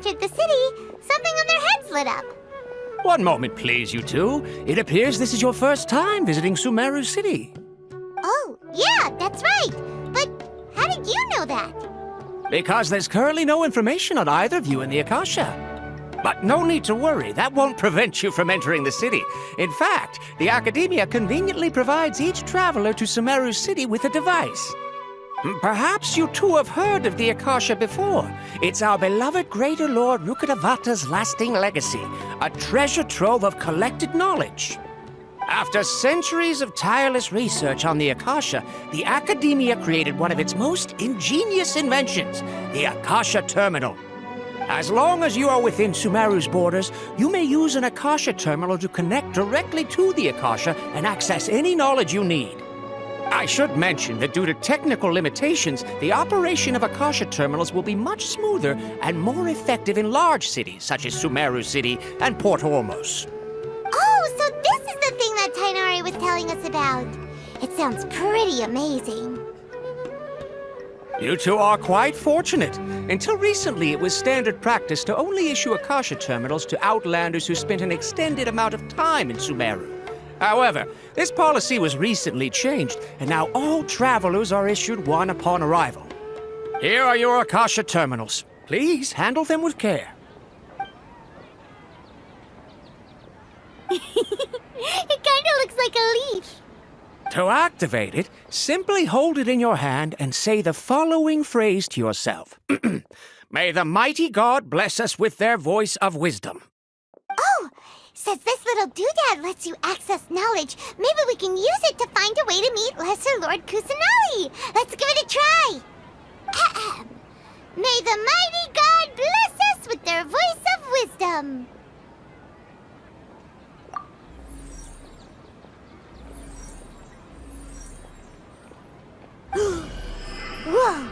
entered the city, something on their heads lit up. One moment, please, you two. It appears this is your first time visiting Sumeru City. Oh, yeah, that's right. But how did you know that? Because there's currently no information on either of you in the Akasha. But no need to worry, that won't prevent you from entering the city. In fact, the Academia conveniently provides each traveler to Sumeru City with a device. Perhaps you two have heard of the Akasha before. It's our beloved Greater Lord Rukkhadevata's lasting legacy, a treasure trove of collected knowledge. After centuries of tireless research on the Akasha, the Academia created one of its most ingenious inventions, the Akasha Terminal. As long as you are within Sumeru's borders, you may use an Akasha Terminal to connect directly to the Akasha and access any knowledge you need. I should mention that due to technical limitations, the operation of Akasha terminals will be much smoother and more effective in large cities such as Sumeru City and Port Ormos. Oh, so this is the thing that Tainari was telling us about. It sounds pretty amazing. You two are quite fortunate. Until recently, it was standard practice to only issue Akasha terminals to outlanders who spent an extended amount of time in Sumeru. However, this policy was recently changed, and now all travelers are issued one upon arrival. Here are your Akasha terminals. Please handle them with care. It kinda looks like a leaf. To activate it, simply hold it in your hand and say the following phrase to yourself. May the mighty God bless us with their voice of wisdom. Oh, says this little doodad lets you access knowledge. Maybe we can use it to find a way to meet Lesser Lord Kusanali. Let's give it a try. Ahem. May the mighty God bless us with their voice of wisdom. Whoa!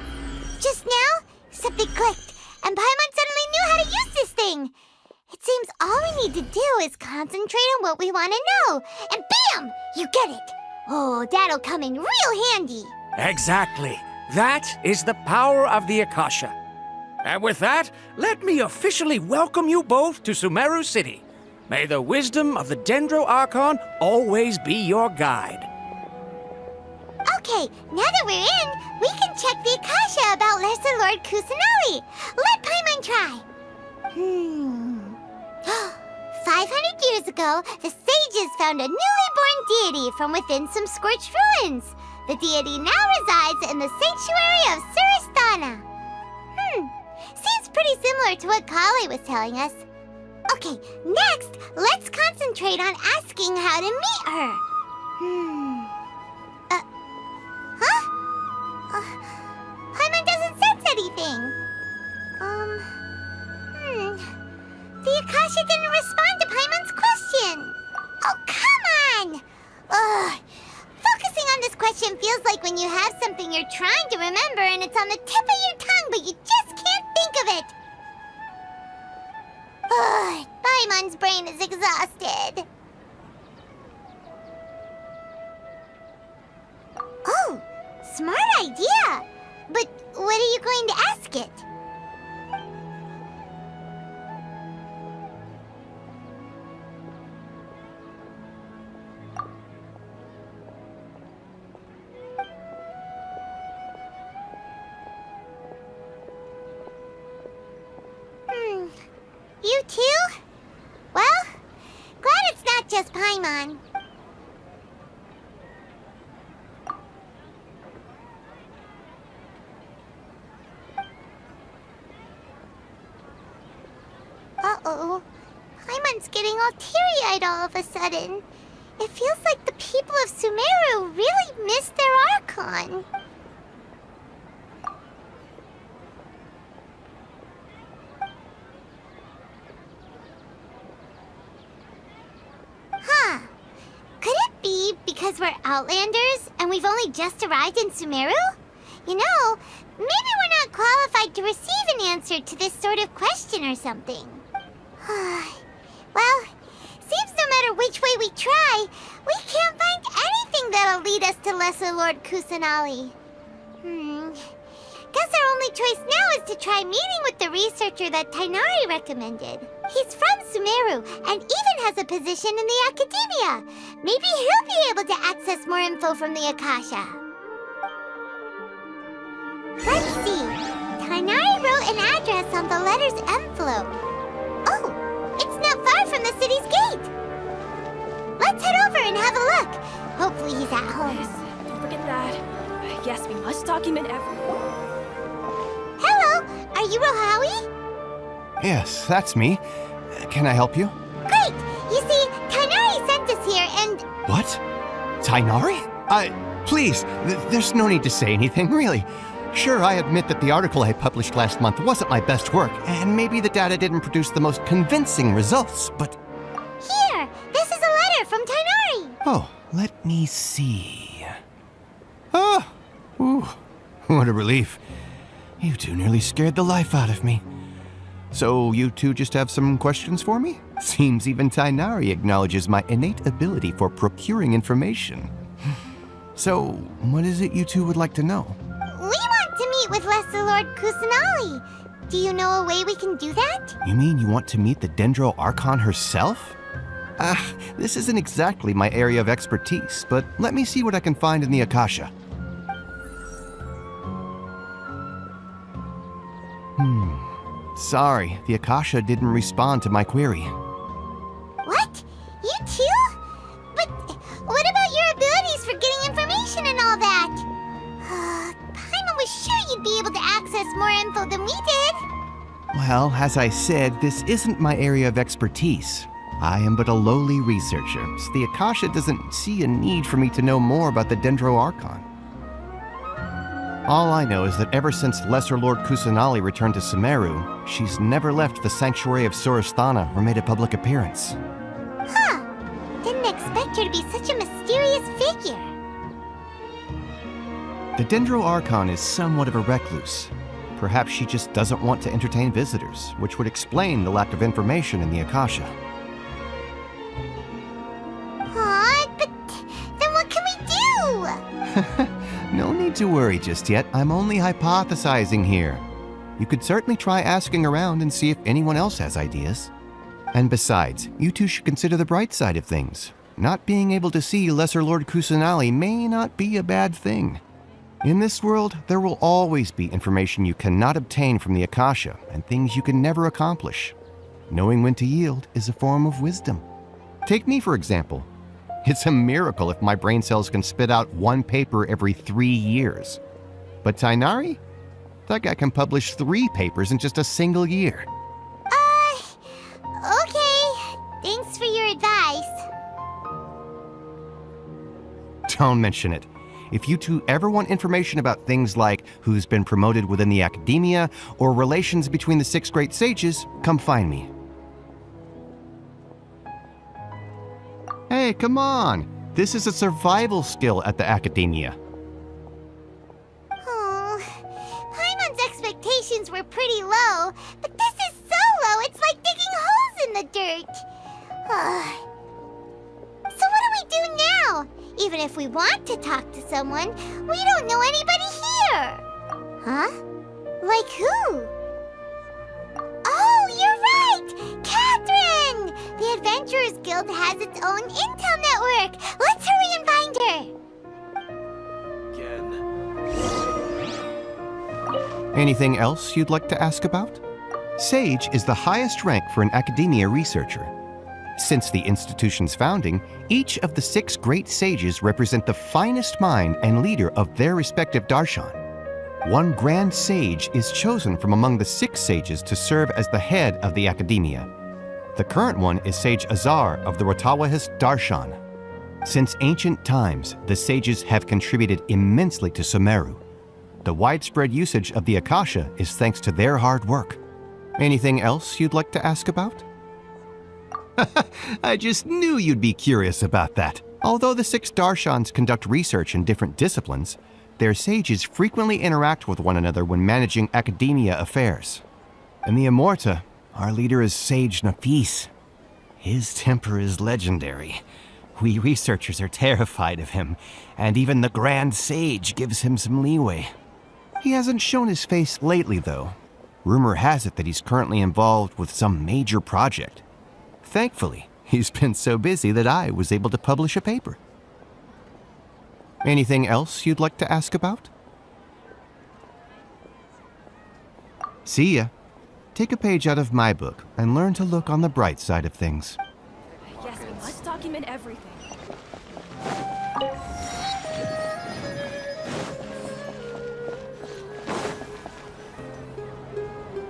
Just now, something clicked, and Paimon suddenly knew how to use this thing. It seems all we need to do is concentrate on what we want to know, and bam! You get it! Oh, that'll come in real handy. Exactly. That is the power of the Akasha. And with that, let me officially welcome you both to Sumeru City. May the wisdom of the Dendro Archon always be your guide. Okay, now that we're in, we can check the Akasha about Lesser Lord Kusanali. Let Paimon try. 500 years ago, the sages found a newly born deity from within some scorched ruins. The deity now resides in the sanctuary of Suristana. Seems pretty similar to what Kali was telling us. Okay, next, let's concentrate on asking how to meet her. Paimon doesn't sense anything. The Akasha didn't respond to Paimon's question. Oh, come on! Ugh. Focusing on this question feels like when you have something you're trying to remember and it's on the tip of your tongue, but you just can't think of it. Ugh. Paimon's brain is exhausted. Oh, smart idea. But what are you going to ask it? You too? Well, glad it's not just Paimon. Uh-oh. Paimon's getting all teary-eyed all of a sudden. It feels like the people of Sumeru really missed their Archon. Huh. Could it be because we're Outlanders and we've only just arrived in Sumeru? You know, maybe we're not qualified to receive an answer to this sort of question or something. Well, seems no matter which way we try, we can't find anything that'll lead us to Lesser Lord Kusanali. Guess our only choice now is to try meeting with the researcher that Tainari recommended. He's from Sumeru and even has a position in the academia. Maybe he'll be able to access more info from the Akasha. Let's see. Tainari wrote an address on the letter's envelope. Oh, it's not far from the city's gate. Let's head over and have a look. Hopefully he's at home. Yes, don't forget that. Yes, we must document everything. Hello, are you Rohawi? Yes, that's me. Can I help you? Great! You see, Tainari sent us here and... What? Tainari? Please, there's no need to say anything, really. Sure, I admit that the article I published last month wasn't my best work, and maybe the data didn't produce the most convincing results, but... Here! This is a letter from Tainari! Oh, let me see. Oh! Ooh, what a relief. You two nearly scared the life out of me. So, you two just have some questions for me? Seems even Tainari acknowledges my innate ability for procuring information. So, what is it you two would like to know? We want to meet with Lesser Lord Kusanali. Do you know a way we can do that? You mean you want to meet the Dendro Archon herself? This isn't exactly my area of expertise, but let me see what I can find in the Akasha. Sorry, the Akasha didn't respond to my query. What? You too? But what about your abilities for getting information and all that? Paimon was sure you'd be able to access more info than we did. Well, as I said, this isn't my area of expertise. I am but a lowly researcher, so the Akasha doesn't see a need for me to know more about the Dendro Archon. All I know is that ever since Lesser Lord Kusanali returned to Sumeru, she's never left the sanctuary of Surasthana or made a public appearance. Huh. Didn't expect her to be such a mysterious figure. The Dendro Archon is somewhat of a recluse. Perhaps she just doesn't want to entertain visitors, which would explain the lack of information in the Akasha. But then what can we do? No need to worry just yet. I'm only hypothesizing here. You could certainly try asking around and see if anyone else has ideas. And besides, you two should consider the bright side of things. Not being able to see Lesser Lord Kusanali may not be a bad thing. In this world, there will always be information you cannot obtain from the Akasha and things you can never accomplish. Knowing when to yield is a form of wisdom. Take me, for example. It's a miracle if my brain cells can spit out one paper every 3 years. But Tainari? That guy can publish 3 papers in just a single year. Okay. Thanks for your advice. Don't mention it. If you two ever want information about things like who's been promoted within the academia or relations between the 6 great sages, come find me. Hey, come on! This is a survival skill at the academia. Oh, Paimon's expectations were pretty low, but this is so low it's like digging holes in the dirt. So what do we do now? Even if we want to talk to someone, we don't know anybody here. Huh? Like who? Oh, you're right! Catherine! The Adventurers Guild has its own intel network. Let's hurry and find her. Anything else you'd like to ask about? Sage is the highest rank for an academia researcher. Since the institution's founding, each of the 6 great sages represent the finest mind and leader of their respective darshan. One grand sage is chosen from among the 6 sages to serve as the head of the academia. The current one is Sage Azar of the Rotawahist Darshan. Since ancient times, the sages have contributed immensely to Sumeru. The widespread usage of the Akasha is thanks to their hard work. Anything else you'd like to ask about? I just knew you'd be curious about that. Although the 6 Darshans conduct research in different disciplines, their sages frequently interact with one another when managing academia affairs. In the Immorta, our leader is Sage Nafis. His temper is legendary. We researchers are terrified of him, and even the Grand Sage gives him some leeway. He hasn't shown his face lately, though. Rumor has it that he's currently involved with some major project. Thankfully, he's been so busy that I was able to publish a paper. Anything else you'd like to ask about? See ya. Take a page out of my book and learn to look on the bright side of things. Yes, we must document everything.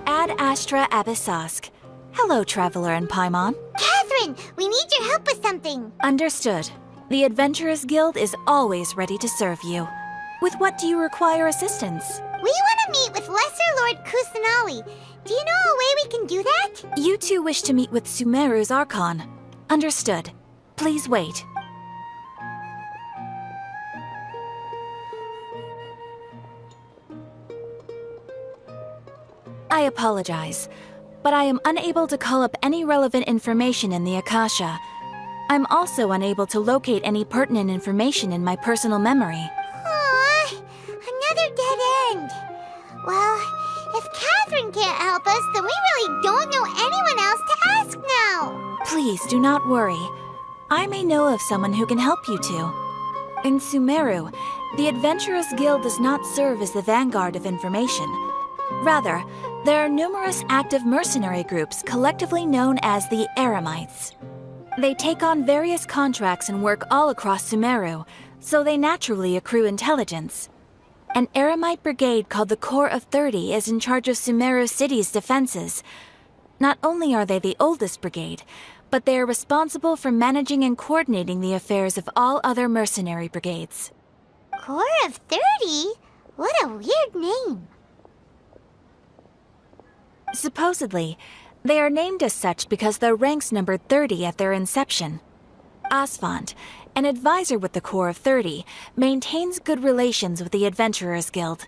Ad Astra Abyssosk. Hello, Traveler in Paimon. Catherine, we need your help with something. Understood. The Adventurers Guild is always ready to serve you. With what do you require assistance? We want to meet with Lesser Lord Kusanali. Do you know a way we can do that? You two wish to meet with Sumeru's Archon. Understood. Please wait. I apologize, but I am unable to call up any relevant information in the Akasha. I'm also unable to locate any pertinent information in my personal memory. Aww, another dead end. Well, if Catherine can't help us, then we really don't know anyone else to ask now. Please do not worry. I may know of someone who can help you two. In Sumeru, the Adventurers Guild does not serve as the vanguard of information. Rather, there are numerous active mercenary groups collectively known as the Eremites. They take on various contracts and work all across Sumeru, so they naturally accrue intelligence. An Eremite brigade called the Corps of 30 is in charge of Sumeru City's defenses. Not only are they the oldest brigade, but they are responsible for managing and coordinating the affairs of all other mercenary brigades. Corps of 30? What a weird name. Supposedly, they are named as such because their ranks numbered 30 at their inception. Asphont, an advisor with the Corps of 30, maintains good relations with the Adventurers Guild.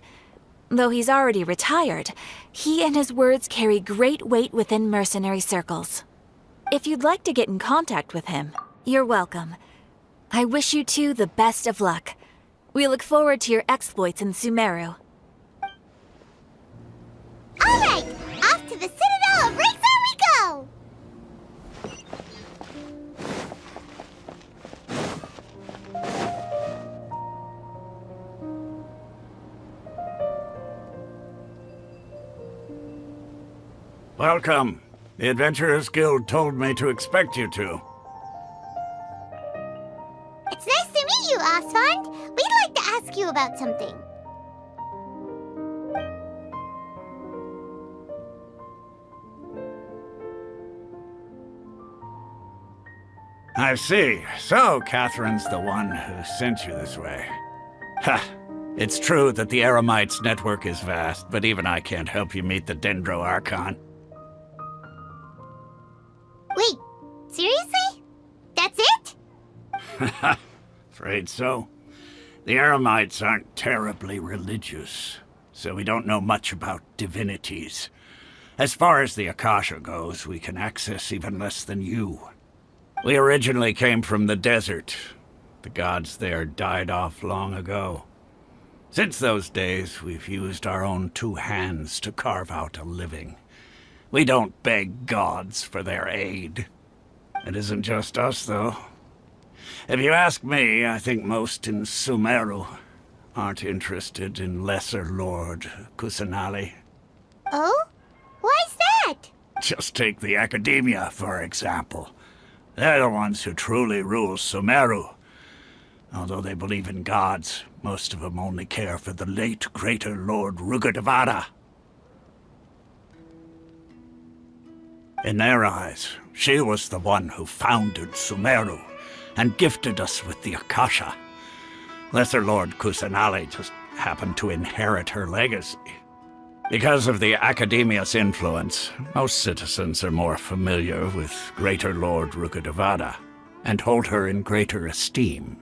Though he's already retired, he and his words carry great weight within mercenary circles. If you'd like to get in contact with him, you're welcome. I wish you two the best of luck. We look forward to your exploits in Sumeru. All right, off to the Citadel of Razor we go! Welcome. The Adventurers Guild told me to expect you two. It's nice to meet you, Asphont. We'd like to ask you about something. I see. So, Catherine's the one who sent you this way. Ha! It's true that the Eremites' network is vast, but even I can't help you meet the Dendro Archon. Wait, seriously? That's it? Afraid so. The Eremites aren't terribly religious, so we don't know much about divinities. As far as the Akasha goes, we can access even less than you. We originally came from the desert. The gods there died off long ago. Since those days, we've used our own two hands to carve out a living. We don't beg gods for their aid. It isn't just us, though. If you ask me, I think most in Sumeru aren't interested in Lesser Lord Kusanali. Oh? Why's that? Just take the Academia, for example. They're the ones who truly rule Sumeru. Although they believe in gods, most of them only care for the late Greater Lord Rugudevada. In their eyes, she was the one who founded Sumeru and gifted us with the Akasha. Lesser Lord Kusanali just happened to inherit her legacy. Because of the Academia's influence, most citizens are more familiar with Greater Lord Rugudevada and hold her in greater esteem.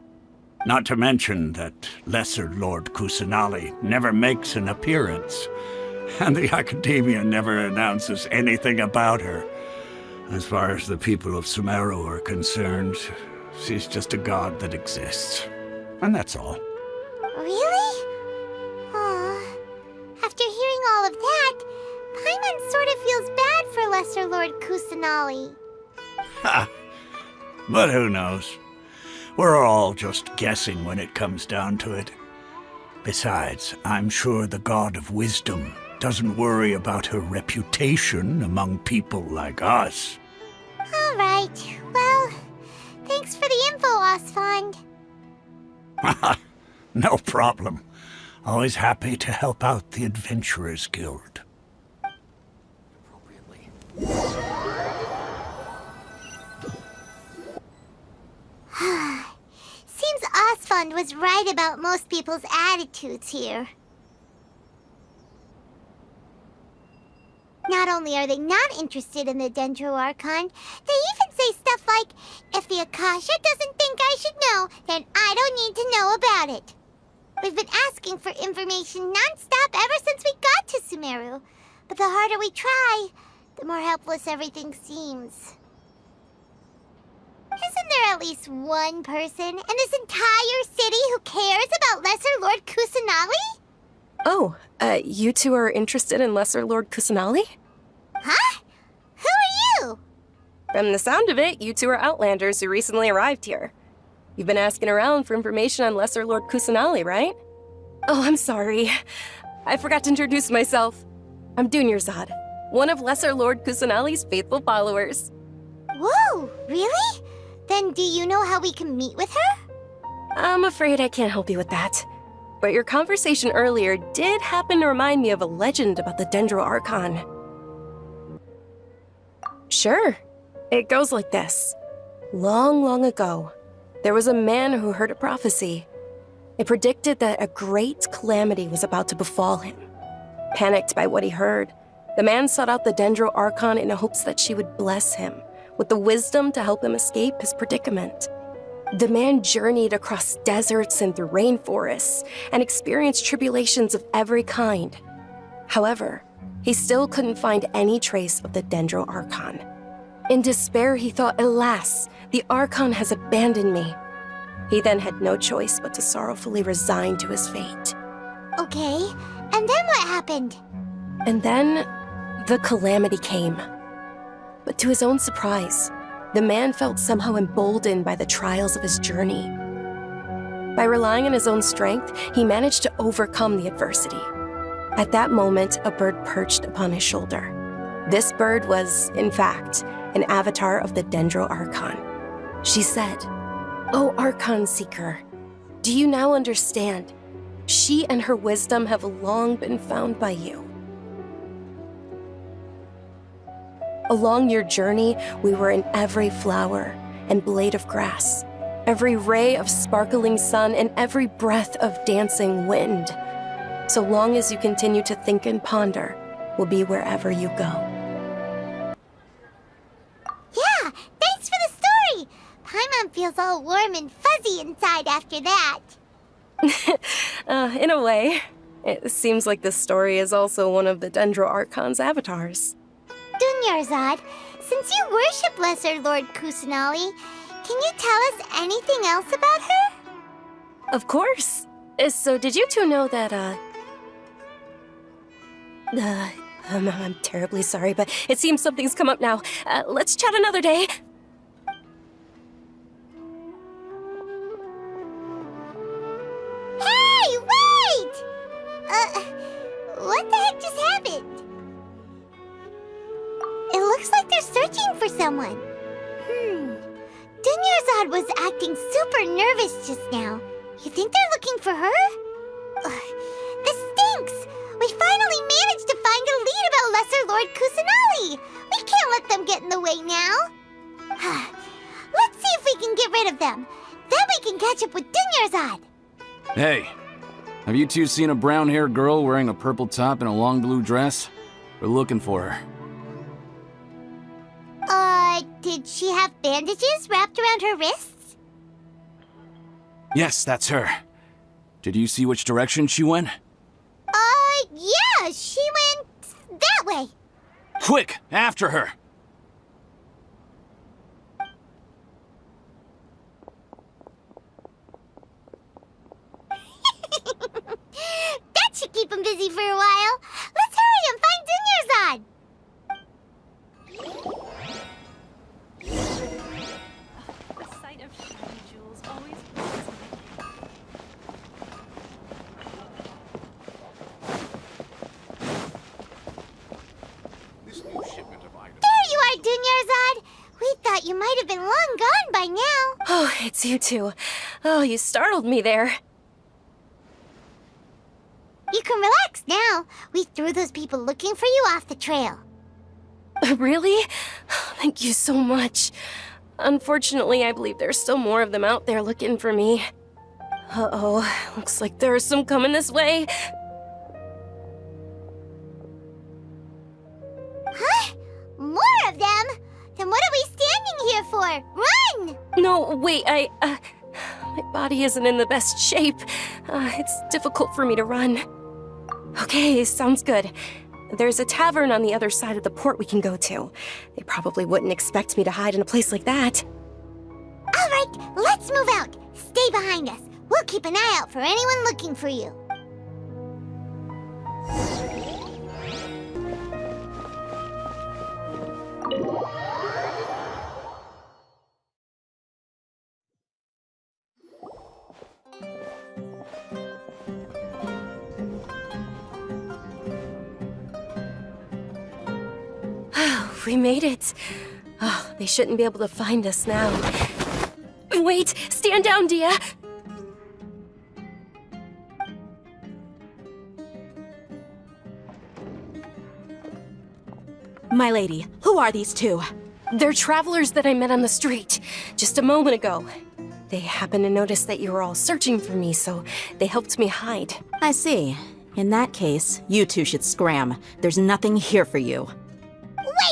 Not to mention that Lesser Lord Kusanali never makes an appearance, and the Academia never announces anything about her. As far as the people of Sumeru are concerned, she's just a god that exists. And that's all. Really? Aw. feels bad for Lesser Lord Kusanali. Ha! But who knows? We're all just guessing when it comes down to it. Besides, I'm sure the God of Wisdom doesn't worry about her reputation among people like us. All right. Well, thanks for the info, OffOne. No problem. Always happy to help out the Adventurers Guild. Seems OffOne was right about most people's attitudes here. Not only are they not interested in the Dendro Archon, they even say stuff like, if the Akasha doesn't think I should know, then I don't need to know about it. We've been asking for information non-stop ever since we got to Sumeru. But the harder we try, the more helpless everything seems. Isn't there at least one person in this entire city who cares about Lesser Lord Kusanali? Oh, you two are interested in Lesser Lord Kusanali? Huh? Who are you? From the sound of it, you two are Outlanders who recently arrived here. You've been asking around for information on Lesser Lord Kusanali, right? Oh, I'm sorry. I forgot to introduce myself. I'm Dunyarzad, one of Lesser Lord Kusanali's faithful followers. Whoa, really? Then do you know how we can meet with her? I'm afraid I can't help you with that. But your conversation earlier did happen to remind me of a legend about the Dendro Archon. Sure. It goes like this. Long, long ago, there was a man who heard a prophecy. It predicted that a great calamity was about to befall him. Panicked by what he heard, the man sought out the Dendro Archon in hopes that she would bless him with the wisdom to help him escape his predicament. The man journeyed across deserts and through rainforests and experienced tribulations of every kind. However, he still couldn't find any trace of the Dendro Archon. In despair, he thought, alas, the Archon has abandoned me. He then had no choice but to sorrowfully resign to his fate. Okay, and then what happened? And then, the calamity came. But to his own surprise, the man felt somehow emboldened by the trials of his journey. By relying on his own strength, he managed to overcome the adversity. At that moment, a bird perched upon his shoulder. This bird was, in fact, an avatar of the Dendro Archon. She said, "O Archon Seeker, do you now understand? She and her wisdom have long been found by you. Along your journey, we were in every flower and blade of grass, every ray of sparkling sun, and every breath of dancing wind. So long as you continue to think and ponder, we'll be wherever you go." Yeah, thanks for the story! Paimon feels all warm and fuzzy inside after that. In a way, it seems like this story is also one of the Dendro Archon's avatars. Dunyarzad, since you worship Lesser Lord Kusanali, can you tell us anything else about her? Of course. So did you two know that, I'm terribly sorry, but it seems something's come up now. Let's chat another day. Hey, wait! What the heck just happened? It looks like they're searching for someone. Dunyarzad was acting super nervous just now. You think they're looking for her? Ugh, this stinks! We finally managed to find a lead about Lesser Lord Kusanali! We can't let them get in the way now. Let's see if we can get rid of them. Then we can catch up with Dunyarzad. Hey, have you two seen a brown-haired girl wearing a purple top and a long blue dress? We're looking for her. Did she have bandages wrapped around her wrists? Yes, that's her. Did you see which direction she went? Yeah, she went that way. Quick, after her! That should keep him busy for a while. Let's hurry and find Dunyarzad. it's you two. Oh, you startled me there. You can relax now. We threw those people looking for you off the trail. Really? Thank you so much. Unfortunately, I believe there's still more of them out there looking for me. Uh-oh, looks like there are some coming this way. Huh? More of them? Then what are we standing here for? Run! No, wait, my body isn't in the best shape. It's difficult for me to run. Okay, sounds good. There's a tavern on the other side of the port we can go to. They probably wouldn't expect me to hide in a place like that. All right, let's move out. Stay behind us. We'll keep an eye out for anyone looking for you. We made it. Oh, they shouldn't be able to find us now. Wait, stand down, Dia. My lady, who are these two? They're travelers that I met on the street just a moment ago. They happened to notice that you were all searching for me, so they helped me hide. I see. In that case, you two should scram. There's nothing here for you.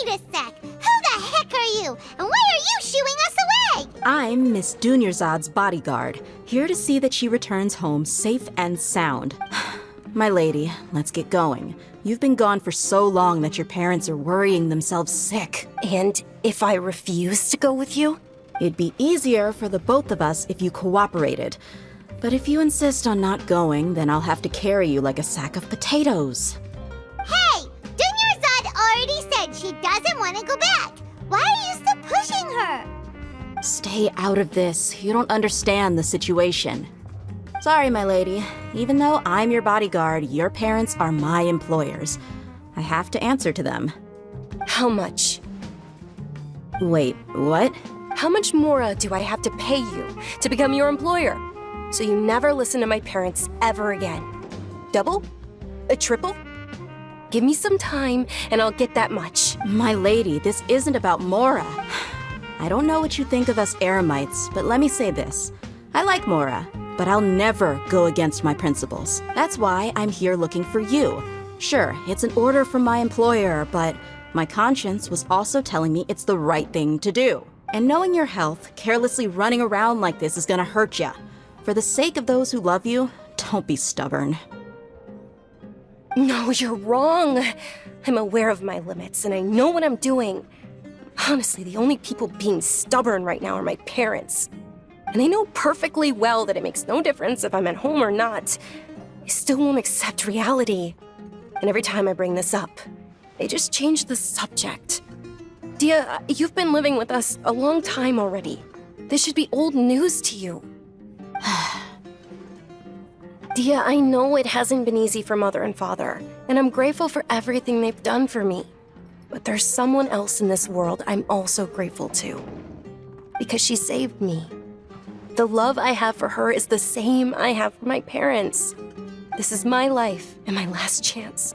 Wait a sec! Who the heck are you? And why are you shooing us away? I'm Miss Dunyarzad's bodyguard, here to see that she returns home safe and sound. My lady, let's get going. You've been gone for so long that your parents are worrying themselves sick. And if I refuse to go with you? It'd be easier for the both of us if you cooperated. But if you insist on not going, then I'll have to carry you like a sack of potatoes. Hey! Dunyarzad already said she doesn't want to go back. Why are you still pushing her? Stay out of this. You don't understand the situation. Sorry, my lady. Even though I'm your bodyguard, your parents are my employers. I have to answer to them. How much? Wait, what? How much more do I have to pay you to become your employer? So you never listen to my parents ever again. Double? A triple? Give me some time and I'll get that much. My lady, this isn't about Mora. I don't know what you think of us Eremites, but let me say this. I like Mora, but I'll never go against my principles. That's why I'm here looking for you. Sure, it's an order from my employer, but my conscience was also telling me it's the right thing to do. And knowing your health, carelessly running around like this is gonna hurt ya. For the sake of those who love you, don't be stubborn. No, you're wrong. I'm aware of my limits and I know what I'm doing. Honestly, the only people being stubborn right now are my parents. And they know perfectly well that it makes no difference if I'm at home or not. They still won't accept reality. And every time I bring this up, they just change the subject. Dia, you've been living with us a long time already. This should be old news to you. Dia, I know it hasn't been easy for Mother and Father, and I'm grateful for everything they've done for me. But there's someone else in this world I'm also grateful to. Because she saved me. The love I have for her is the same I have for my parents. This is my life and my last chance.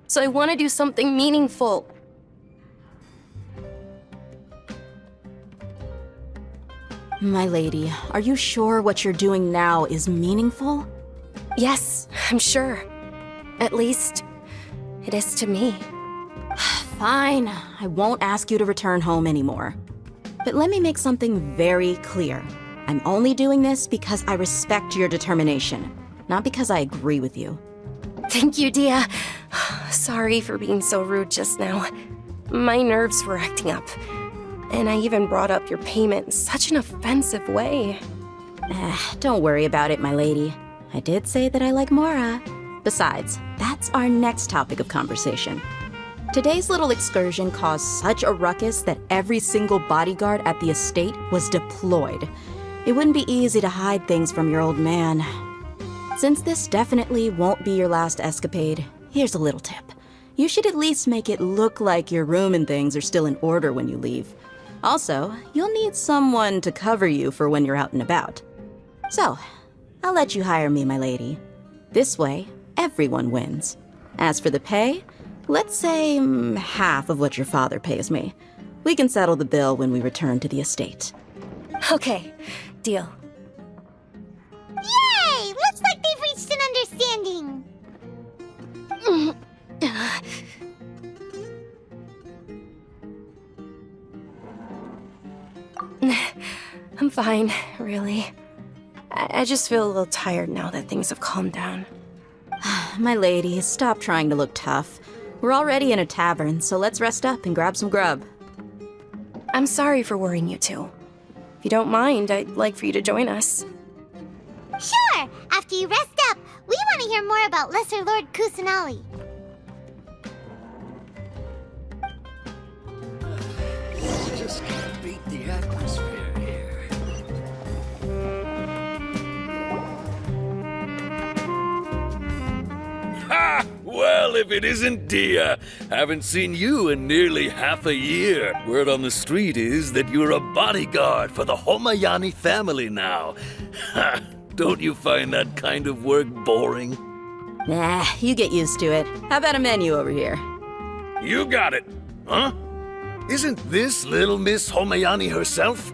So I want to do something meaningful. My lady, are you sure what you're doing now is meaningful? Yes, I'm sure. At least, it is to me. Fine, I won't ask you to return home anymore. But let me make something very clear. I'm only doing this because I respect your determination, not because I agree with you. Thank you, Dia. Sorry for being so rude just now. My nerves were acting up. And I even brought up your payment in such an offensive way. Don't worry about it, my lady. I did say that I like Mora. Besides, that's our next topic of conversation. Today's little excursion caused such a ruckus that every single bodyguard at the estate was deployed. It wouldn't be easy to hide things from your old man. Since this definitely won't be your last escapade, here's a little tip. You should at least make it look like your room and things are still in order when you leave. Also, you'll need someone to cover you for when you're out and about. So, I'll let you hire me, my lady. This way, everyone wins. As for the pay, let's say half of what your father pays me. We can settle the bill when we return to the estate. Okay, deal. Yay! Looks like they've reached an understanding. I'm fine, really. I just feel a little tired now that things have calmed down. My lady, stop trying to look tough. We're already in a tavern, so let's rest up and grab some grub. I'm sorry for worrying you two. If you don't mind, I'd like for you to join us. Sure! After you rest up, we want to hear more about Lesser Lord Kusanali. Just can't beat the atmosphere here. Ha! Well, if it isn't Dia. Haven't seen you in nearly half a year. Word on the street is that you're a bodyguard for the Homayani family now. Ha! Don't you find that kind of work boring? Nah, you get used to it. How about a menu over here? You got it. Huh? Isn't this little Miss Homayani herself?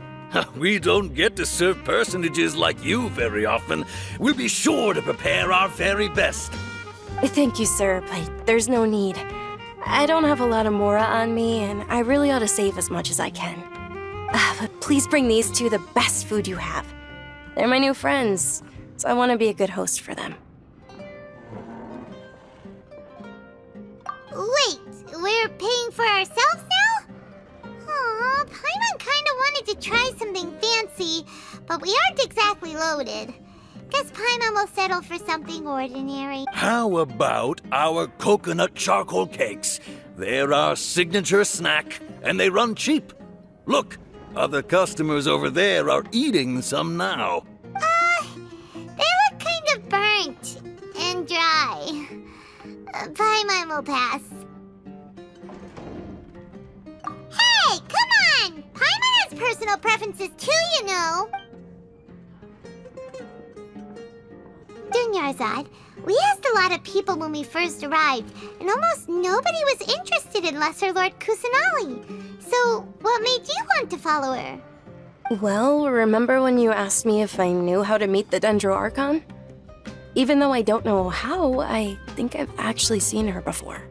We don't get to serve personages like you very often. We'll be sure to prepare our very best. Thank you, sir, but there's no need. I don't have a lot of Mora on me, and I really ought to save as much as I can. But please bring these two the best food you have. They're my new friends, so I want to be a good host for them. Wait, we're paying for ourselves now? Aw, Paimon kinda wanted to try something fancy, but we aren't exactly loaded. Guess Paimon will settle for something ordinary. How about our coconut charcoal cakes? They're our signature snack, and they run cheap. Look, other customers over there are eating some now. They look kind of burnt and dry. Paimon will pass. Hey, come on! Paimon has personal preferences too, you know. Dunyarzad, we asked a lot of people when we first arrived, and almost nobody was interested in Lesser Lord Kusanali. So, what made you want to follow her? Well, remember when you asked me if I knew how to meet the Dendro Archon? Even though I don't know how, I think I've actually seen her before.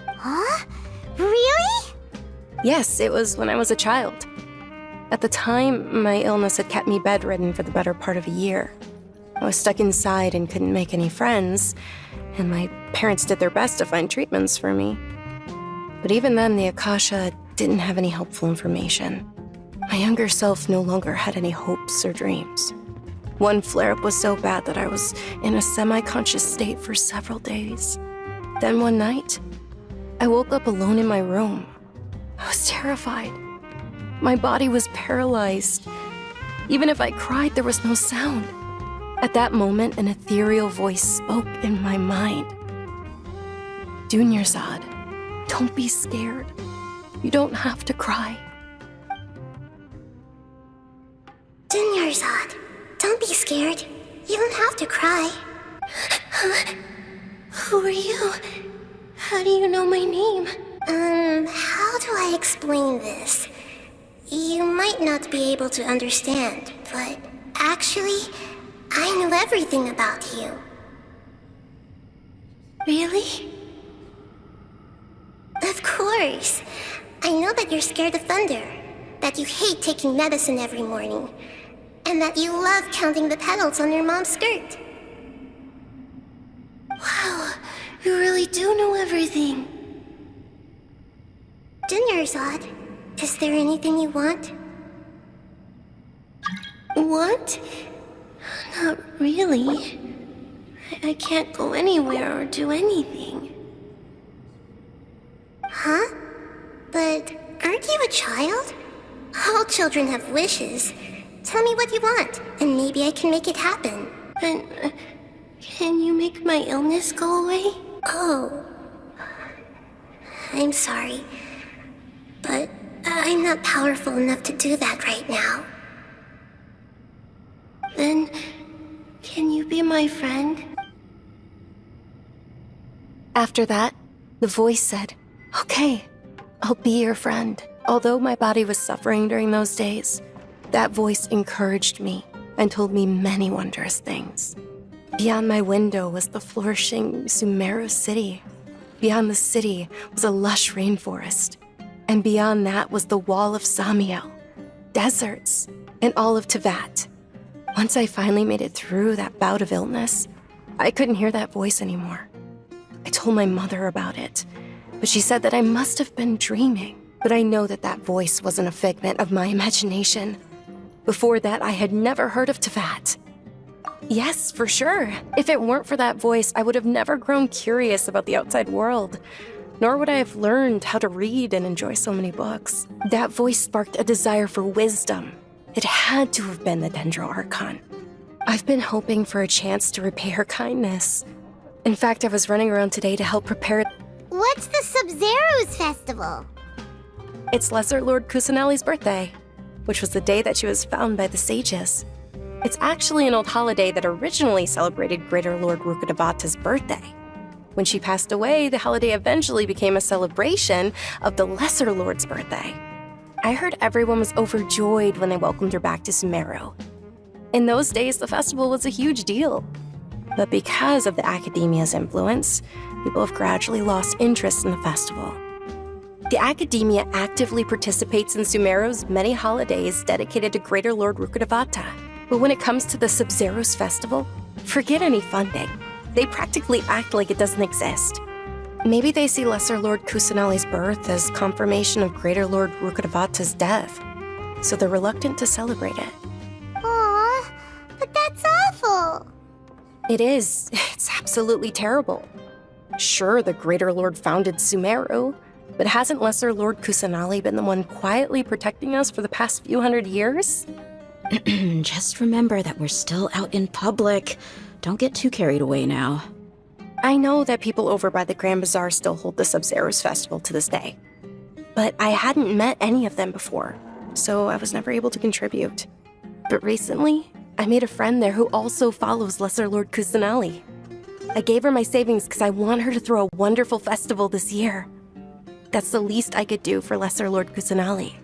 Huh? Really? Yes, it was when I was a child. At the time, my illness had kept me bedridden for the better part of a year. I was stuck inside and couldn't make any friends, and my parents did their best to find treatments for me. But even then, the Akasha didn't have any helpful information. My younger self no longer had any hopes or dreams. One flare-up was so bad that I was in a semi-conscious state for several days. Then one night, I woke up alone in my room. I was terrified. My body was paralyzed. Even if I cried, there was no sound. At that moment, an ethereal voice spoke in my mind. Dunyarzad, don't be scared. You don't have to cry. Dunyarzad, don't be scared. You don't have to cry. Who are you? How do you know my name? How do I explain this? You might not be able to understand, but actually, I know everything about you. Really? Of course. I know that you're scared of thunder, that you hate taking medicine every morning, and that you love counting the petals on your mom's skirt. Wow, you really do know everything. Dunyarzad, is there anything you want? Want? Not really. I can't go anywhere or do anything. Huh? But aren't you a child? All children have wishes. Tell me what you want, and maybe I can make it happen. But can you make my illness go away? Oh. I'm sorry. But I'm not powerful enough to do that right now. Then, can you be my friend? After that, the voice said, "Okay, I'll be your friend." Although my body was suffering during those days, that voice encouraged me and told me many wondrous things. Beyond my window was the flourishing Sumeru City. Beyond the city was a lush rainforest. And beyond that was the wall of Samiel, deserts, and all of Tevat. Once I finally made it through that bout of illness, I couldn't hear that voice anymore. I told my mother about it, but she said that I must have been dreaming. But I know that that voice wasn't a figment of my imagination. Before that, I had never heard of Tevat. Yes, for sure. If it weren't for that voice, I would have never grown curious about the outside world, nor would I have learned how to read and enjoy so many books. That voice sparked a desire for wisdom. It had to have been the Dendro Archon. I've been hoping for a chance to repay her kindness. In fact, I was running around today to help prepare. What's the Sub-Zero's festival? It's Lesser Lord Kusanali's birthday, which was the day that she was found by the sages. It's actually an old holiday that originally celebrated Greater Lord Rukkhadevata's birthday. When she passed away, the holiday eventually became a celebration of the Lesser Lord's birthday. I heard everyone was overjoyed when they welcomed her back to Sumeru. In those days, the festival was a huge deal. But because of the Academia's influence, people have gradually lost interest in the festival. The Academia actively participates in Sumeru's many holidays dedicated to Greater Lord Rukkhadevata. But when it comes to the Sub-Zero's festival, forget any funding. They practically act like it doesn't exist. Maybe they see Lesser Lord Kusanali's birth as confirmation of Greater Lord Rukkhadevata's death, so they're reluctant to celebrate it. Aw, but that's awful. It is. It's absolutely terrible. Sure, the Greater Lord founded Sumeru, but hasn't Lesser Lord Kusanali been the one quietly protecting us for the past few hundred years? Just remember that we're still out in public. Don't get too carried away now. I know that people over by the Grand Bazaar still hold the Sub-Zero's festival to this day. But I hadn't met any of them before, so I was never able to contribute. But recently, I made a friend there who also follows Lesser Lord Kusanali. I gave her my savings because I want her to throw a wonderful festival this year. That's the least I could do for Lesser Lord Kusanali.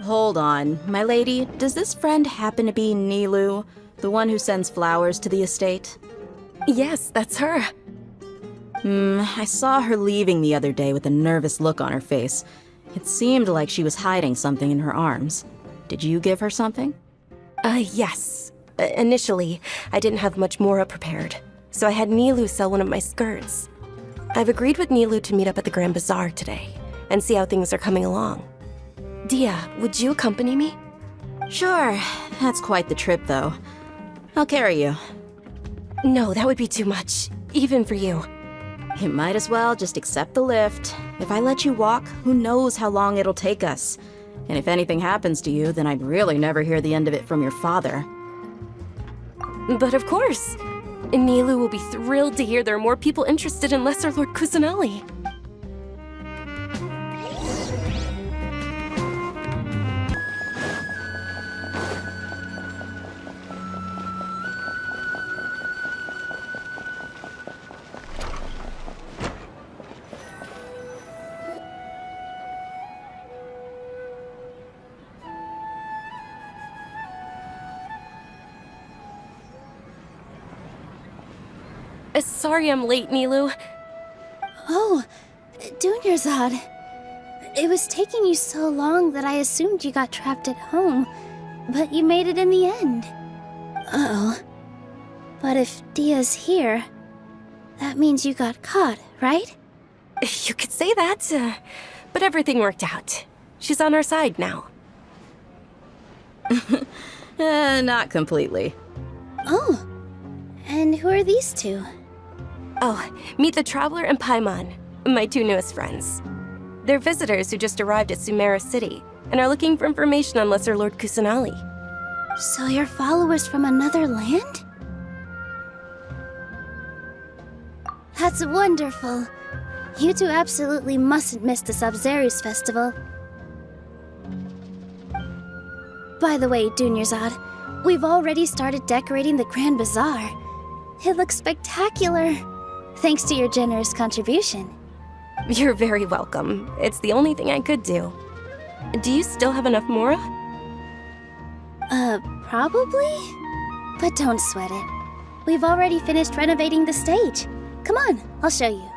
Hold on, my lady. Does this friend happen to be Nilu, the one who sends flowers to the estate? Yes, that's her. I saw her leaving the other day with a nervous look on her face. It seemed like she was hiding something in her arms. Did you give her something? Yes. Initially, I didn't have much more prepared, so I had Nilu sell one of my skirts. I've agreed with Nilu to meet up at the Grand Bazaar today and see how things are coming along. Dia, would you accompany me? Sure. That's quite the trip, though. I'll carry you. No, that would be too much, even for you. You might as well just accept the lift. If I let you walk, who knows how long it'll take us. And if anything happens to you, then I'd really never hear the end of it from your father. But of course. Nilu will be thrilled to hear there are more people interested in Lesser Lord Kusanali. Sorry I'm late, Nilu. Oh, Dunyarzad. It was taking you so long that I assumed you got trapped at home, but you made it in the end. Uh-oh. But if Dia's here, that means you got caught, right? You could say that, but everything worked out. She's on our side now. Not completely. Oh, and who are these two? Oh, meet the Traveler and Paimon, my two newest friends. They're visitors who just arrived at Sumeru City and are looking for information on Lesser Lord Kusanali. So you're followers from another land? That's wonderful. You two absolutely mustn't miss the Sub-Zero's festival. By the way, Dunyarzad, we've already started decorating the Grand Bazaar. It looks spectacular. Thanks to your generous contribution. You're very welcome. It's the only thing I could do. Do you still have enough Mora? Probably? But don't sweat it. We've already finished renovating the stage. Come on, I'll show you.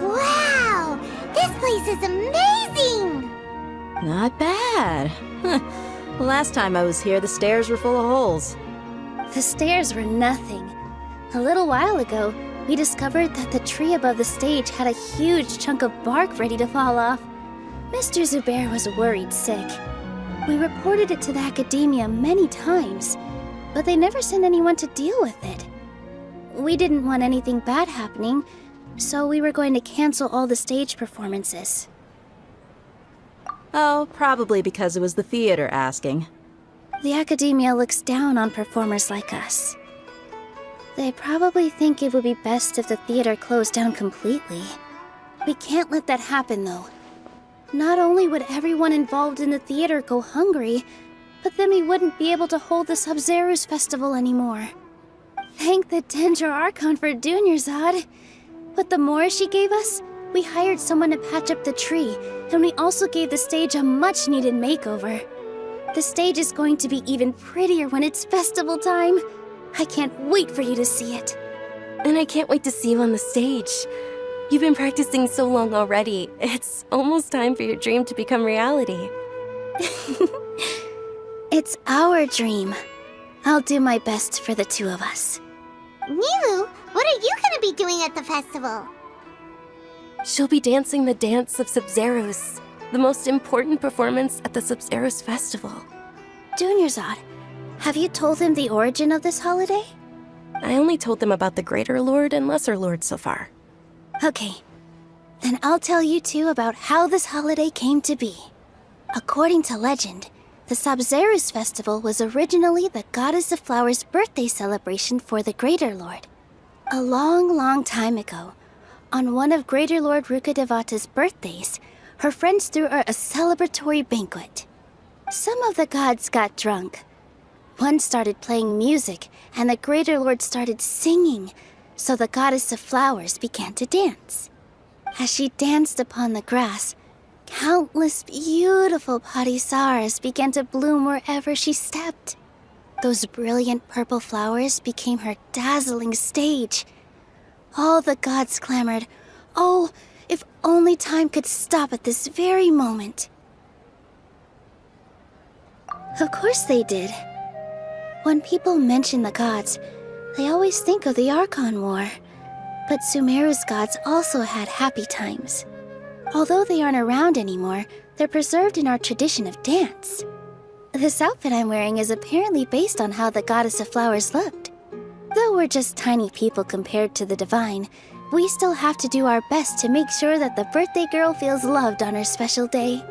Wow! This place is amazing! Not bad. Last time I was here, the stairs were full of holes. The stairs were nothing. A little while ago, we discovered that the tree above the stage had a huge chunk of bark ready to fall off. Mr. Zubair was worried sick. We reported it to the academia many times, but they never sent anyone to deal with it. We didn't want anything bad happening, so we were going to cancel all the stage performances. Oh, probably because it was the theater asking. The academia looks down on performers like us. They probably think it would be best if the theater closed down completely. We can't let that happen, though. Not only would everyone involved in the theater go hungry, but then we wouldn't be able to hold the Sub-Zero's festival anymore. Thank the Dendro Archon for Dunyarzad. With the Mora she gave us, we hired someone to patch up the tree, and we also gave the stage a much-needed makeover. The stage is going to be even prettier when it's festival time. I can't wait for you to see it. And I can't wait to see you on the stage. You've been practicing so long already. It's almost time for your dream to become reality. It's our dream. I'll do my best for the two of us. Nilu, what are you gonna be doing at the festival? She'll be dancing the dance of Sub-Zeros, the most important performance at the Sub-Zeros festival. Dunyarzad, have you told him the origin of this holiday? I only told them about the Greater Lord and Lesser Lord so far. Okay, then I'll tell you two about how this holiday came to be. According to legend, the Sub-Zeros festival was originally the Goddess of Flowers' birthday celebration for the Greater Lord. A long, long time ago, on one of Greater Lord Rukkhadevata's birthdays, her friends threw her a celebratory banquet. Some of the gods got drunk. One started playing music, and the Greater Lord started singing, so the Goddess of Flowers began to dance. As she danced upon the grass, countless beautiful parisaras began to bloom wherever she stepped. Those brilliant purple flowers became her dazzling stage. All the gods clamored, "Oh, if only time could stop at this very moment." Of course they did. When people mention the gods, they always think of the Archon War. But Sumeru's gods also had happy times. Although they aren't around anymore, they're preserved in our tradition of dance. This outfit I'm wearing is apparently based on how the Goddess of Flowers looked. Though we're just tiny people compared to the Divine, we still have to do our best to make sure that the birthday girl feels loved on her special day.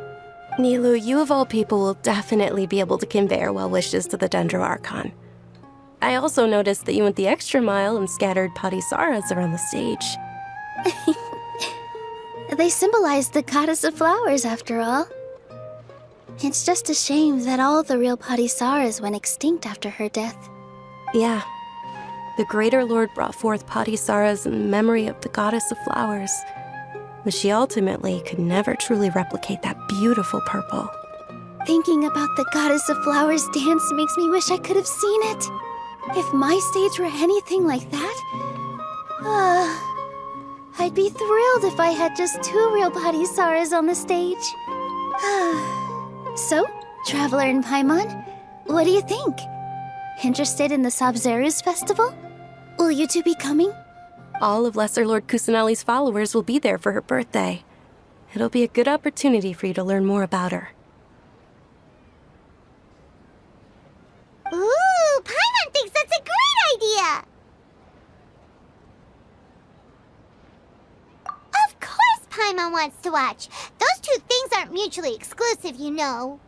Nilu, you of all people will definitely be able to convey our well wishes to the Dendro Archon. I also noticed that you went the extra mile and scattered parisaras around the stage. They symbolize the Goddess of Flowers, after all. It's just a shame that all the real parisaras went extinct after her death. Yeah. The Greater Lord brought forth parisaras in memory of the Goddess of Flowers, but she ultimately could never truly replicate that beautiful purple. Thinking about the Goddess of Flowers dance makes me wish I could have seen it. If my stage were anything like that, I'd be thrilled if I had just 2 real parisaras on the stage. So, Traveler and Paimon, what do you think? Interested in the Sub-Zero's festival? Will you two be coming? All of Lesser Lord Kusanali's followers will be there for her birthday. It'll be a good opportunity for you to learn more about her. Ooh, Paimon thinks that's a great idea! Of course Paimon wants to watch. Those two things aren't mutually exclusive, you know.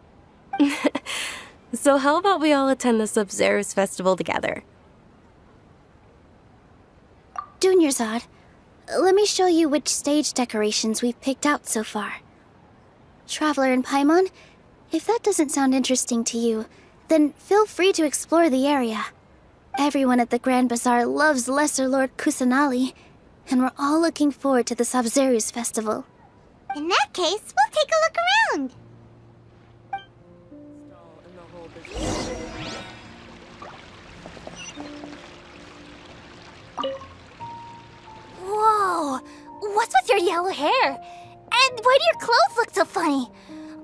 So how about we all attend the Sub-Zero's festival together? Dunyarzad, let me show you which stage decorations we've picked out so far. Traveler and Paimon, if that doesn't sound interesting to you, then feel free to explore the area. Everyone at the Grand Bazaar loves Lesser Lord Kusanali, and we're all looking forward to the Sub-Zero's festival. In that case, we'll take a look around. Whoa! What's with your yellow hair? And why do your clothes look so funny?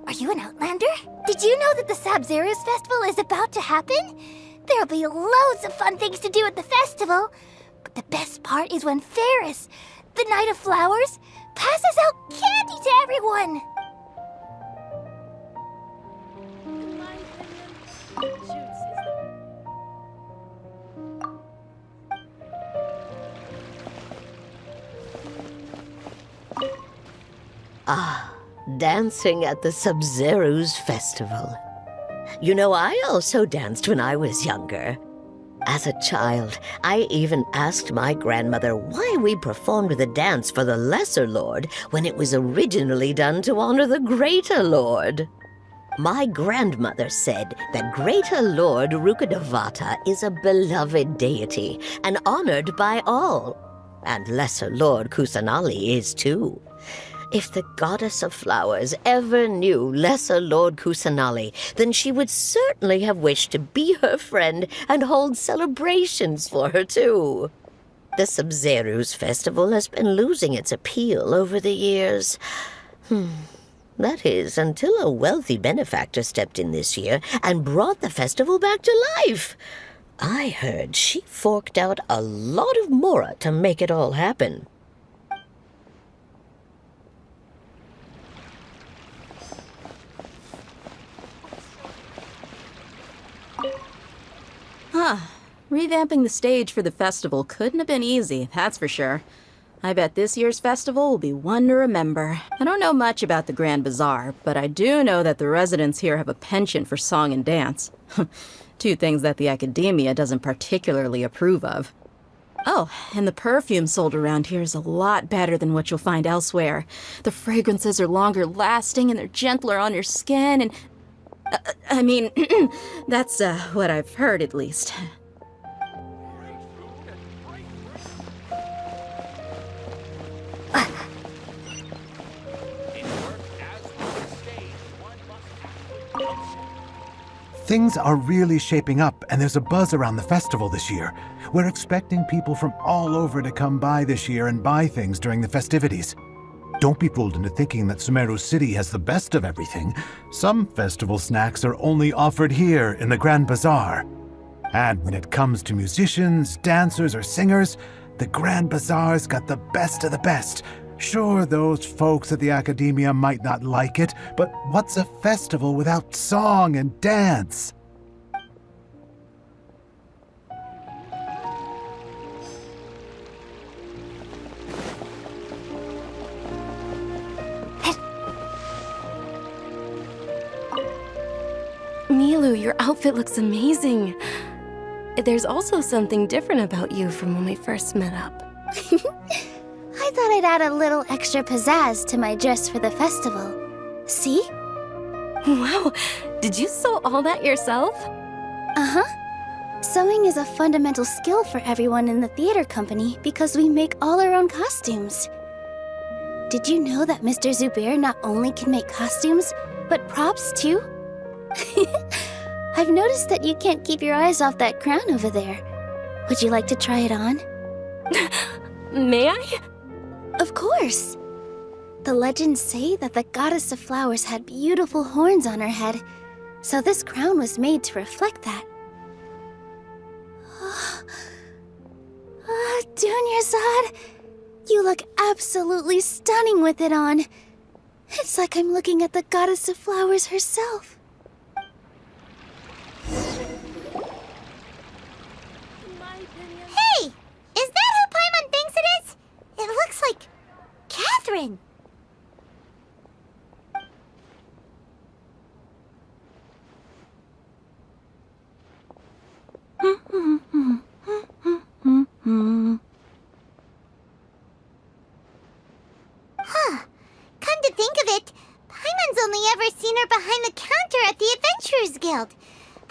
Are you an Outlander? Did you know that the Sub-Zero's festival is about to happen? There'll be loads of fun things to do at the festival. But the best part is when Ferris, the Knight of Flowers, passes out candy to everyone. Dancing at the Sub-Zero's festival. You know, I also danced when I was younger. As a child, I even asked my grandmother why we performed the dance for the Lesser Lord when it was originally done to honor the Greater Lord. My grandmother said that Greater Lord Rukkhadevata is a beloved deity and honored by all. And Lesser Lord Kusanali is too. If the Goddess of Flowers ever knew Lesser Lord Kusanali, then she would certainly have wished to be her friend and hold celebrations for her, too. The Sub-Zero's festival has been losing its appeal over the years. That is, until a wealthy benefactor stepped in this year and brought the festival back to life. I heard she forked out a lot of mora to make it all happen. Revamping the stage for the festival couldn't have been easy, that's for sure. I bet this year's festival will be one to remember. I don't know much about the Grand Bazaar, but I do know that the residents here have a penchant for song and dance. Two things that the academia doesn't particularly approve of. Oh, and the perfume sold around here is a lot better than what you'll find elsewhere. The fragrances are longer lasting and they're gentler on your skin and... I mean, that's what I've heard at least. Things are really shaping up, and there's a buzz around the festival this year. We're expecting people from all over to come by this year and buy things during the festivities. Don't be fooled into thinking that Sumeru City has the best of everything. Some festival snacks are only offered here in the Grand Bazaar. And when it comes to musicians, dancers, or singers, the Grand Bazaar's got the best of the best. Sure, those folks at the academia might not like it, but what's a festival without song and dance? Milu, your outfit looks amazing. There's also something different about you from when we first met up. I thought I'd add a little extra pizzazz to my dress for the festival. See? Wow, did you sew all that yourself? Uh-huh. Sewing is a fundamental skill for everyone in the theater company because we make all our own costumes. Did you know that Mr. Zubair not only can make costumes, but props too? I've noticed that you can't keep your eyes off that crown over there. Would you like to try it on? May I? Of course! The legends say that the Goddess of Flowers had beautiful horns on her head, so this crown was made to reflect that. Dunyarzad, you look absolutely stunning with it on. It's like I'm looking at the Goddess of Flowers herself. Hey! Is that who Paimon thinks it is? It looks like Catherine. to think of it, Paimon's only ever seen her behind the counter at the Adventurers Guild.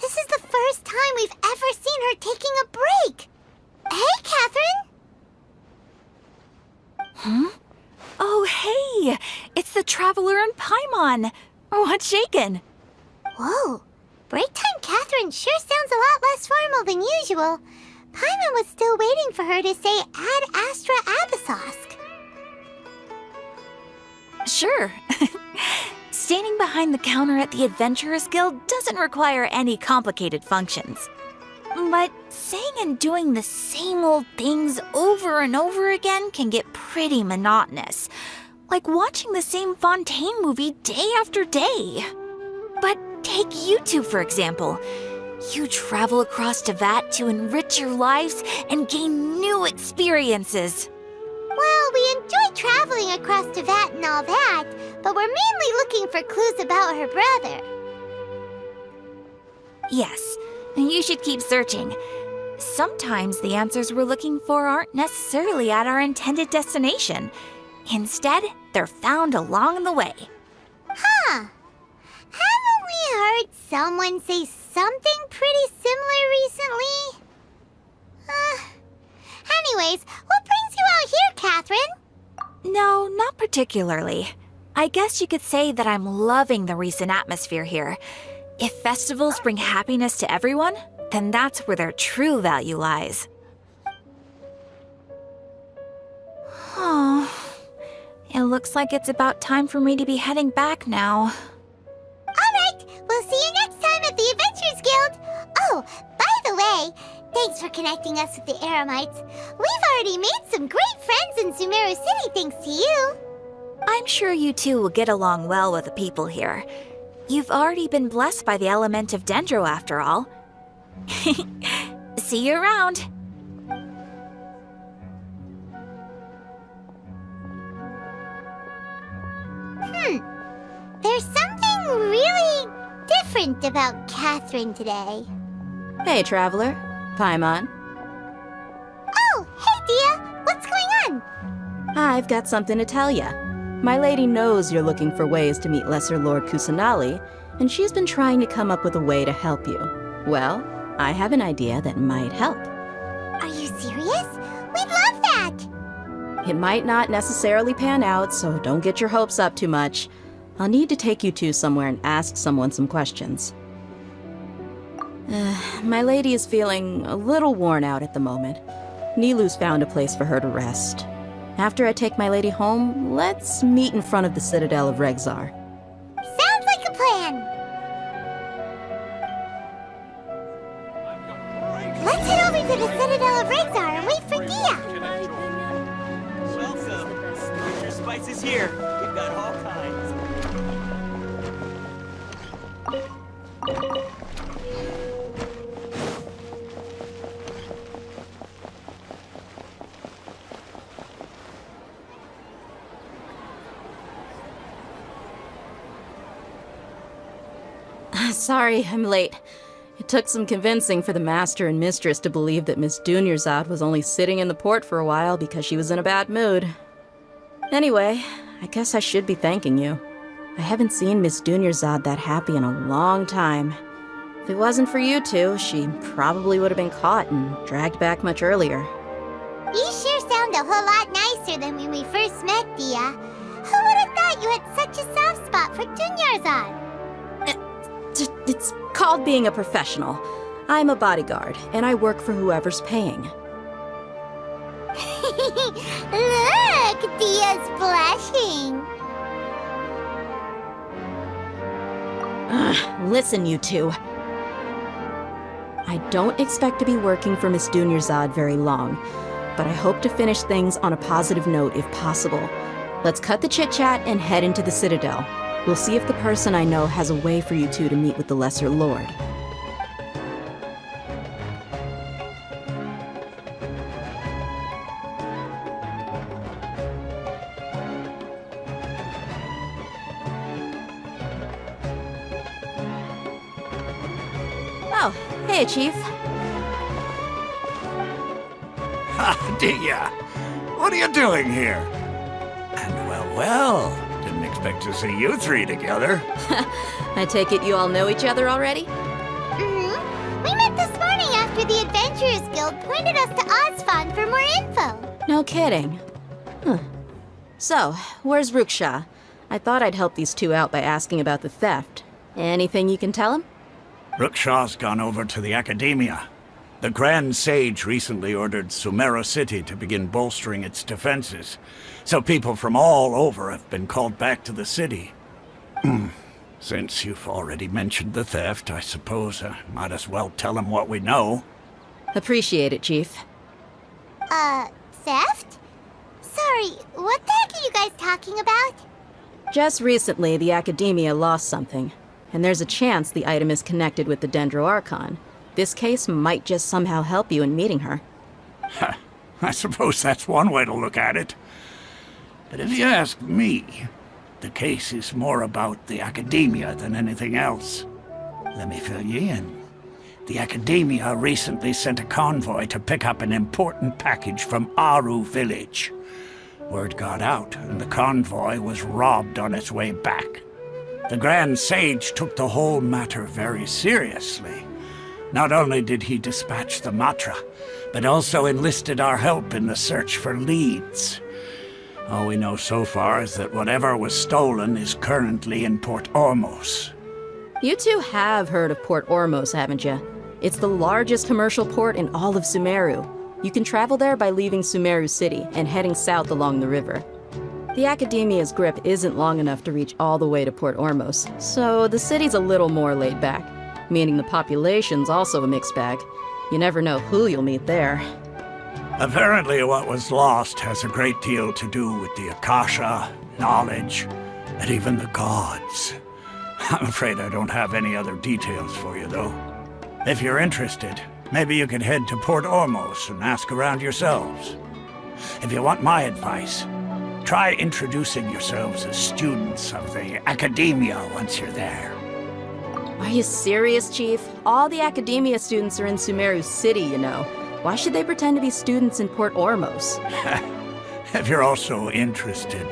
This is the first time we've ever seen her taking a break. Hey, Catherine! Huh? Oh, hey! It's the Traveler and Paimon! What's shaken? Whoa. Break time Catherine sure sounds a lot less formal than usual. Paimon was still waiting for her to say Ad Astra Abyssosk. Sure. Standing behind the counter at the Adventurers Guild doesn't require any complicated functions. But saying and doing the same old things over and over again can get pretty monotonous. Like watching the same Fontaine movie day after day. But take you two, for example. You travel across Tevat to enrich your lives and gain new experiences. Well, we enjoy traveling across Tevat and all that, but we're mainly looking for clues about her brother. Yes, you should keep searching. Sometimes the answers we're looking for aren't necessarily at our intended destination. Instead, they're found along the way. Huh. Haven't we heard someone say something pretty similar recently? Anyways, what brings you out here, Catherine? No, not particularly. I guess you could say that I'm loving the recent atmosphere here. If festivals bring happiness to everyone, then that's where their true value lies. Oh, it looks like it's about time for me to be heading back now. Alright, we'll see you next time at the Adventurers Guild. Oh, by the way, thanks for connecting us with the Eremites. We've already made some great friends in Sumeru City thanks to you. I'm sure you two will get along well with the people here. You've already been blessed by the element of Dendro after all. See you around. There's something really different about Catherine today. Hey, Traveler. Paimon. Oh, hey, Dia. What's going on? I've got something to tell ya. My lady knows you're looking for ways to meet Lesser Lord Kusanali, and she's been trying to come up with a way to help you. Well, I have an idea that might help. Are you serious? We'd love that! It might not necessarily pan out, so don't get your hopes up too much. I'll need to take you two somewhere and ask someone some questions. My lady is feeling a little worn out at the moment. Nilu's found a place for her to rest. After I take my lady home, let's meet in front of the Citadel of Regzar. Sounds like a plan! Let's head over to the Citadel of Regzar and wait for Dia! Welcome! Get your spices here. We've got all kinds. Sorry, I'm late. It took some convincing for the master and mistress to believe that Miss Dunyarzad was only sitting in the port for a while because she was in a bad mood. Anyway, I guess I should be thanking you. I haven't seen Miss Dunyarzad that happy in a long time. If it wasn't for you two, she probably would have been caught and dragged back much earlier. You sure sound a whole lot nicer than when we first met, Dia. Who would have thought you had such a soft spot for Dunyarzad? It's called being a professional. I'm a bodyguard, and I work for whoever's paying. Look, Dia's blushing. Listen, you two. I don't expect to be working for Miss Dunyarzad very long, but I hope to finish things on a positive note if possible. Let's cut the chit-chat and head into the Citadel. We'll see if the person I know has a way for you two to meet with the Lesser Lord. Oh, hey, Chief. Ha, Dia! What are you doing here? And well, didn't expect expect to see you three together. I take it you all know each other already? Mm-hmm. We met this morning after the Adventurers Guild pointed us to TheOffOne for more info. No kidding. Huh. So, where's Ruksha? I thought I'd help these two out by asking about the theft. Anything you can tell him? Ruksha's gone over to the Academia. The Grand Sage recently ordered Sumeru City to begin bolstering its defenses, so people from all over have been called back to the city. Since you've already mentioned the theft, I suppose I might as well tell him what we know. Appreciate it, Chief. Theft? Sorry, what the heck are you guys talking about? Just recently, the Academia lost something, and there's a chance the item is connected with the Dendro Archon. This case might just somehow help you in meeting her. I suppose that's one way to look at it. But if you ask me, the case is more about the Academia than anything else. Let me fill you in. The Academia recently sent a convoy to pick up an important package from Aru village. Word got out, and the convoy was robbed on its way back. The Grand Sage took the whole matter very seriously. Not only did he dispatch the Matra, but also enlisted our help in the search for leads. All we know so far is that whatever was stolen is currently in Port Ormos. You two have heard of Port Ormos, haven't you? It's the largest commercial port in all of Sumeru. You can travel there by leaving Sumeru City and heading south along the river. The Academia's grip isn't long enough to reach all the way to Port Ormos, so the city's a little more laid back, meaning the population's also a mixed bag. You never know who you'll meet there. Apparently what was lost has a great deal to do with the Akasha, knowledge, and even the gods. I'm afraid I don't have any other details for you, though. If you're interested, maybe you could head to Port Ormos and ask around yourselves. If you want my advice, try introducing yourselves as students of the Academia once you're there. Are you serious, Chief? All the Academia students are in Sumeru City, you know. Why should they pretend to be students in Port Ormos? If you're also interested,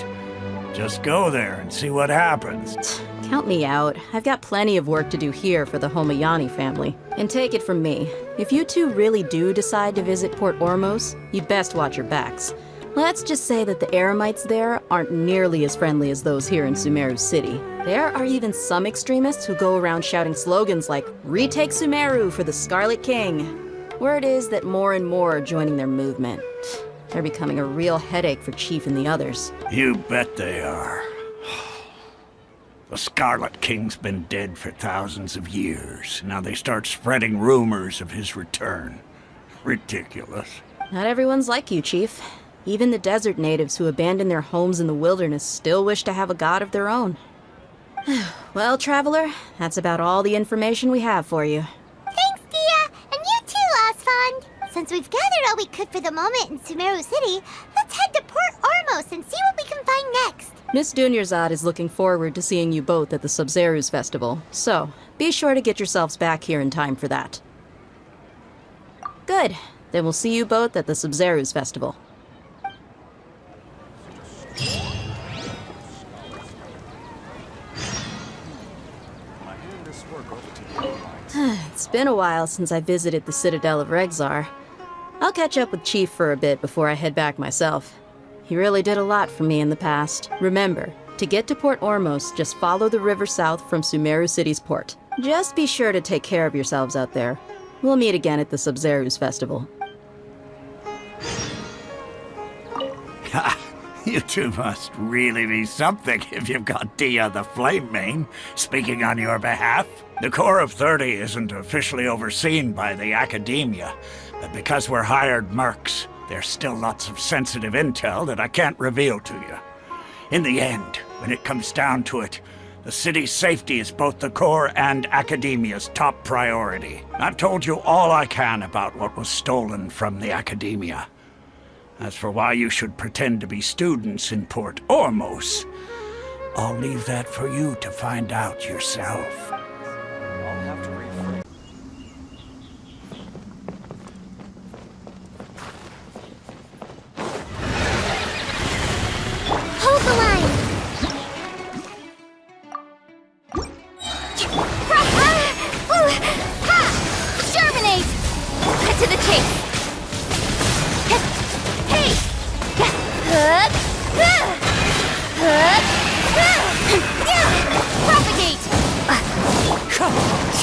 just go there and see what happens. Count me out. I've got plenty of work to do here for the Homayani family. And take it from me, if you two really do decide to visit Port Ormos, you'd best watch your backs. Let's just say that the Eremites there aren't nearly as friendly as those here in Sumeru City. There are even some extremists who go around shouting slogans like, "Retake Sumeru for the Scarlet King." Word is that more and more are joining their movement. They're becoming a real headache for Chief and the others. You bet they are. The Scarlet King's been dead for thousands of years. Now they start spreading rumors of his return. Ridiculous. Not everyone's like you, Chief. Even the desert natives who abandoned their homes in the wilderness still wish to have a god of their own. Well, Traveler, that's about all the information we have for you. Thanks, Dia! And you too, TheOffOne! Since we've gathered all we could for the moment in Sumeru City, let's head to Port Ormos and see what we can find next. Miss Dunyarzad is looking forward to seeing you both at the Sub-Zerus Festival, so be sure to get yourselves back here in time for that. Good. Then we'll see you both at the Sub-Zerus Festival. It's been a while since I visited the Citadel of Regzar. I'll catch up with Chief for a bit before I head back myself. He really did a lot for me in the past. Remember, to get to Port Ormos, just follow the river south from Sumeru City's port. Just be sure to take care of yourselves out there. We'll meet again at the Sub-Zerus Festival. You two must really be something if you've got Dia the Flame Mane speaking on your behalf. The Corps of 30 isn't officially overseen by the Academia, but because we're hired mercs, there's still lots of sensitive intel that I can't reveal to you. In the end, when it comes down to it, the city's safety is both the Corps and Academia's top priority. I've told you all I can about what was stolen from the Academia. As for why you should pretend to be students in Port Ormos, I'll leave that for you to find out yourself. Hold the line!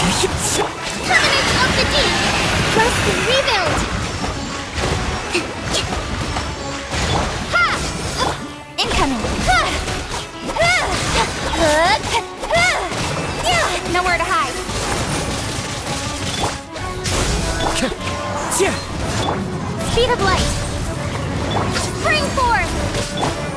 Covenant of the Deep! Rest and rebuild! Ha! Incoming! Nowhere to hide! Speed of light! Spring forth!